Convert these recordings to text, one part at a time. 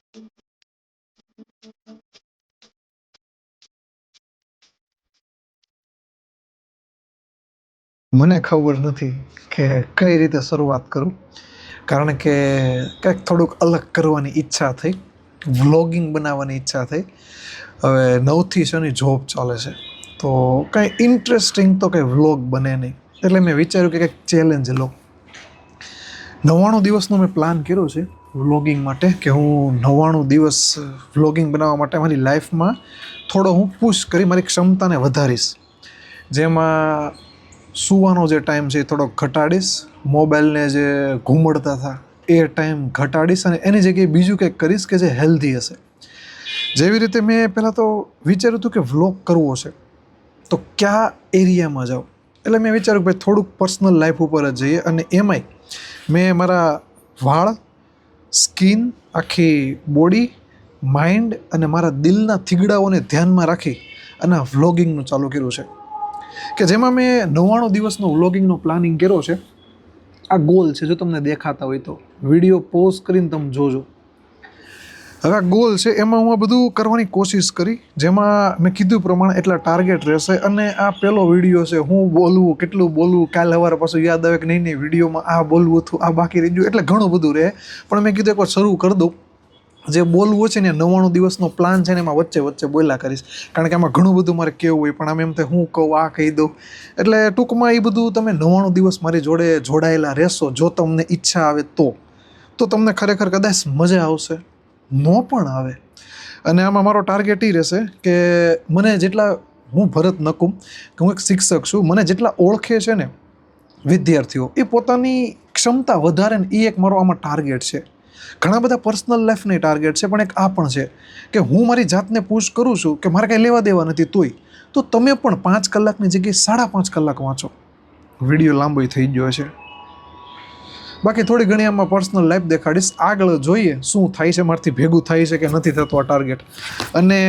મને ખબર નથી કે કઈ રીતે શરૂઆત કરું, કારણ કે કંઈક થોડુંક અલગ કરવાની ઈચ્છા થઈ, વ્લોગિંગ બનાવવાની ઈચ્છા થઈ. હવે 9થી શની જોબ ચાલે છે, તો કંઈ ઇન્ટરેસ્ટિંગ તો કંઈ વ્લોગ બને નહીં. એટલે મેં વિચાર્યું કે કંઈક ચેલેન્જ લો. 99 દિવસનો મેં પ્લાન કર્યો છે વ્લોગિંગ માટે, કે હું 99 દિવસ વ્લોગિંગ બનાવવા માટે મારી લાઈફમાં થોડો હું પુશ કરી મારી ક્ષમતાને વધારીશ. જેમાં સૂવાનો જે ટાઈમ છે એ થોડોક ઘટાડીશ, મોબાઈલને જે ઘૂમડતા હતા એ ટાઈમ ઘટાડીશ, અને એની જગ્યાએ બીજું કંઈક કરીશ કે જે હેલ્ધી હશે. જેવી રીતે મેં પહેલાં તો વિચાર્યું હતું કે વ્લોગ કરવો છે તો કયા એરિયામાં જાઉં. એટલે મેં વિચાર્યું કે ભાઈ થોડુંક પર્સનલ લાઈફ ઉપર જ જઈએ, અને એમાંય મેં મારા વાળ, સ્કિન, આખી બોડી, માઇન્ડ અને મારા દિલના થીગડાઓને ધ્યાનમાં રાખી અને વ્લોગિંગનું ચાલુ કર્યું છે, કે જેમાં મેં 99 દિવસનો વ્લોગિંગનો પ્લાનિંગ કર્યો છે. આ ગોલ છે, જો તમને દેખાતા હોય તો વિડીયો પોઝ કરીને તમે જોજો. હવે આ ગોલ છે, એમાં હું આ બધું કરવાની કોશિશ કરી, જેમાં મેં કીધું પ્રમાણે એટલા ટાર્ગેટ રહેશે. અને આ પહેલો વિડીયો છે, હું બોલવું કેટલું બોલવું, કાલે સવારે પાછું યાદ આવે કે નહીં વિડીયોમાં આ બોલવું હતું, આ બાકી રહી ગયું, એટલે ઘણું બધું રહે. પણ મેં કીધું એકવાર શરૂ કરી દઉં. જે બોલવું છે ને 99 દિવસનો પ્લાન છે ને એમાં વચ્ચે વચ્ચે બોલ્યા કરીશ, કારણ કે આમાં ઘણું બધું મારે કહેવું હોય, પણ આમ એમ થાય હું કહું આ કહી દઉં. એટલે ટૂંકમાં એ બધું તમે 99 દિવસ મારી જોડે જોડાયેલા રહેશો, જો તમને ઈચ્છા આવે તો તમને ખરેખર કદાચ મજા આવશે, ન પણ આવે. અને આમાં મારો ટાર્ગેટ એ રહેશે કે મને જેટલા, હું ભરત નકુમ કે હું એક શિક્ષક છું, મને જેટલા ઓળખે છે ને વિદ્યાર્થીઓ, એ પોતાની ક્ષમતા વધારે ને એ એક મારો આમાં ટાર્ગેટ છે. ઘણા બધા પર્સનલ લાઈફની ટાર્ગેટ છે, પણ એક આ પણ છે કે હું મારી જાતને પુશ કરું છું કે મારે કાંઈ લેવા દેવા નથી તોય, તો તમે પણ 5 કલાકની જગ્યાએ 5.5 કલાક વાંચો. વિડીયો લાંબો થઈ ગયો છે. બાકી થોડી ઘણી આમાં પર્સનલ લાઈફ દેખાડીશ, આગળ જોઈએ શું થાય છે, મારાથી ભેગું થાય છે કે નથી થતું આ ટાર્ગેટ. અને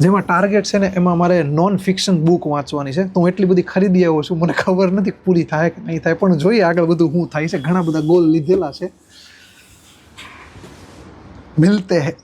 જેમાં ટાર્ગેટ છે ને એમાં મારે નોન ફિક્શન બુક વાંચવાની છે, તો હું એટલી બધી ખરીદી આવ્યો છું, મને ખબર નથી પૂરી થાય કે નહીં થાય, પણ જોઈએ આગળ બધું શું થાય છે. ઘણા બધા ગોલ લીધેલા છે. મિલતે હૈ.